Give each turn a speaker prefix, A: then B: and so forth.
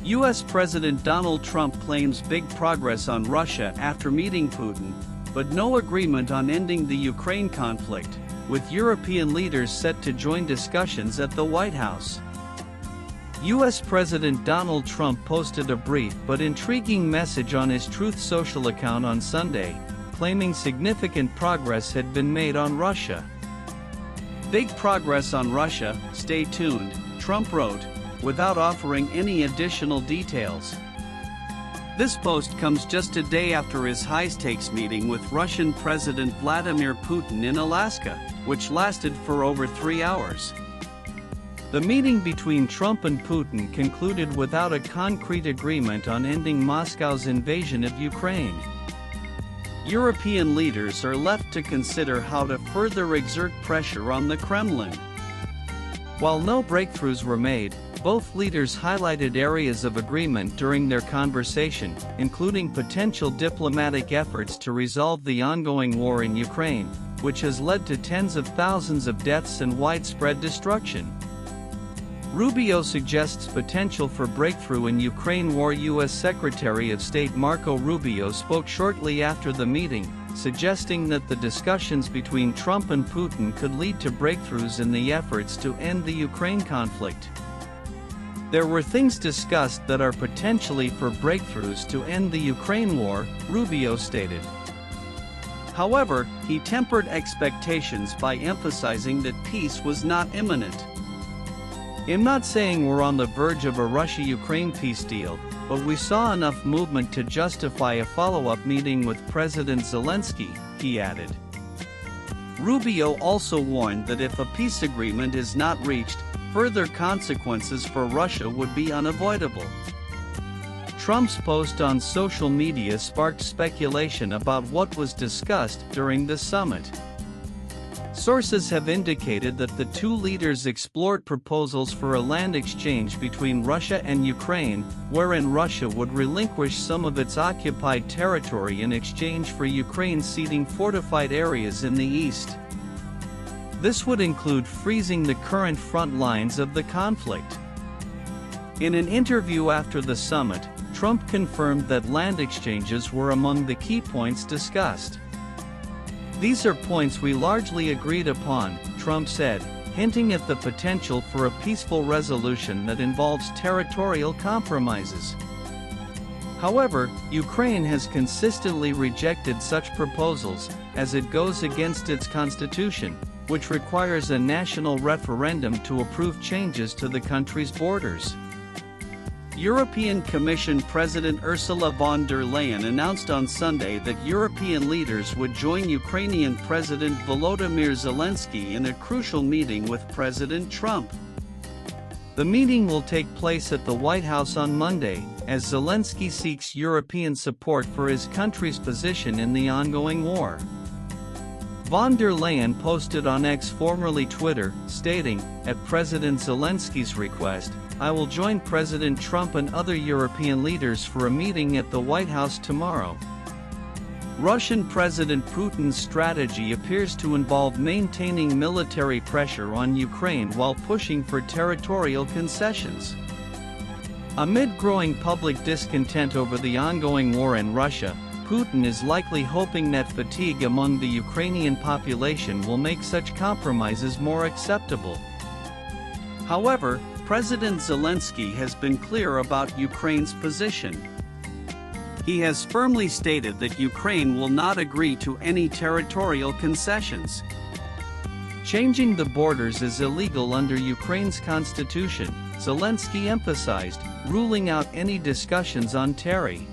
A: U.S. President Donald Trump claims big progress on Russia after meeting Putin, but no agreement on ending the Ukraine conflict, with European leaders set to join discussions at the White House. U.S. President Donald Trump posted a brief but intriguing message on his Truth Social account on Sunday, claiming significant progress had been made on Russia. "Big progress on Russia, stay tuned," Trump wrote, without offering any additional details. This post comes just a day after his high-stakes meeting with Russian President Vladimir Putin in Alaska, which lasted for over 3 hours. The meeting between Trump and Putin concluded without a concrete agreement on ending Moscow's invasion of Ukraine. European leaders are left to consider how to further exert pressure on the Kremlin. While no breakthroughs were made, both leaders highlighted areas of agreement during their conversation, including potential diplomatic efforts to resolve the ongoing war in Ukraine, which has led to tens of thousands of deaths and widespread destruction. Rubio suggests potential for breakthrough in Ukraine war. U.S. Secretary of State Marco Rubio spoke shortly after the meeting, suggesting that the discussions between Trump and Putin could lead to breakthroughs in the efforts to end the Ukraine conflict. "There were things discussed that are potentially for breakthroughs to end the Ukraine war," Rubio stated. However, he tempered expectations by emphasizing that peace was not imminent. "I'm not saying we're on the verge of a Russia-Ukraine peace deal, but we saw enough movement to justify a follow-up meeting with President Zelensky," he added. Rubio also warned that if a peace agreement is not reached, further consequences for Russia would be unavoidable. Trump's post on social media sparked speculation about what was discussed during the summit. Sources have indicated that the two leaders explored proposals for a land exchange between Russia and Ukraine, wherein Russia would relinquish some of its occupied territory in exchange for Ukraine ceding fortified areas in the east. This would include freezing the current front lines of the conflict. In an interview after the summit, Trump confirmed that land exchanges were among the key points discussed. "These are points we largely agreed upon," Trump said, hinting at the potential for a peaceful resolution that involves territorial compromises. However, Ukraine has consistently rejected such proposals, as it goes against its constitution, which requires a national referendum to approve changes to the country's borders. European Commission President Ursula von der Leyen announced on Sunday that European leaders would join Ukrainian President Volodymyr Zelensky in a crucial meeting with President Trump. The meeting will take place at the White House on Monday, as Zelensky seeks European support for his country's position in the ongoing war. Von der Leyen posted on X, formerly Twitter, stating, "At President Zelensky's request, I will join President Trump and other European leaders for a meeting at the White House tomorrow." Russian President Putin's strategy appears to involve maintaining military pressure on Ukraine while pushing for territorial concessions. Amid growing public discontent over the ongoing war in Russia, Putin is likely hoping that fatigue among the Ukrainian population will make such compromises more acceptable. However, President Zelensky has been clear about Ukraine's position. He has firmly stated that Ukraine will not agree to any territorial concessions. Changing the borders is illegal under Ukraine's constitution, Zelensky emphasized, ruling out any discussions on territory.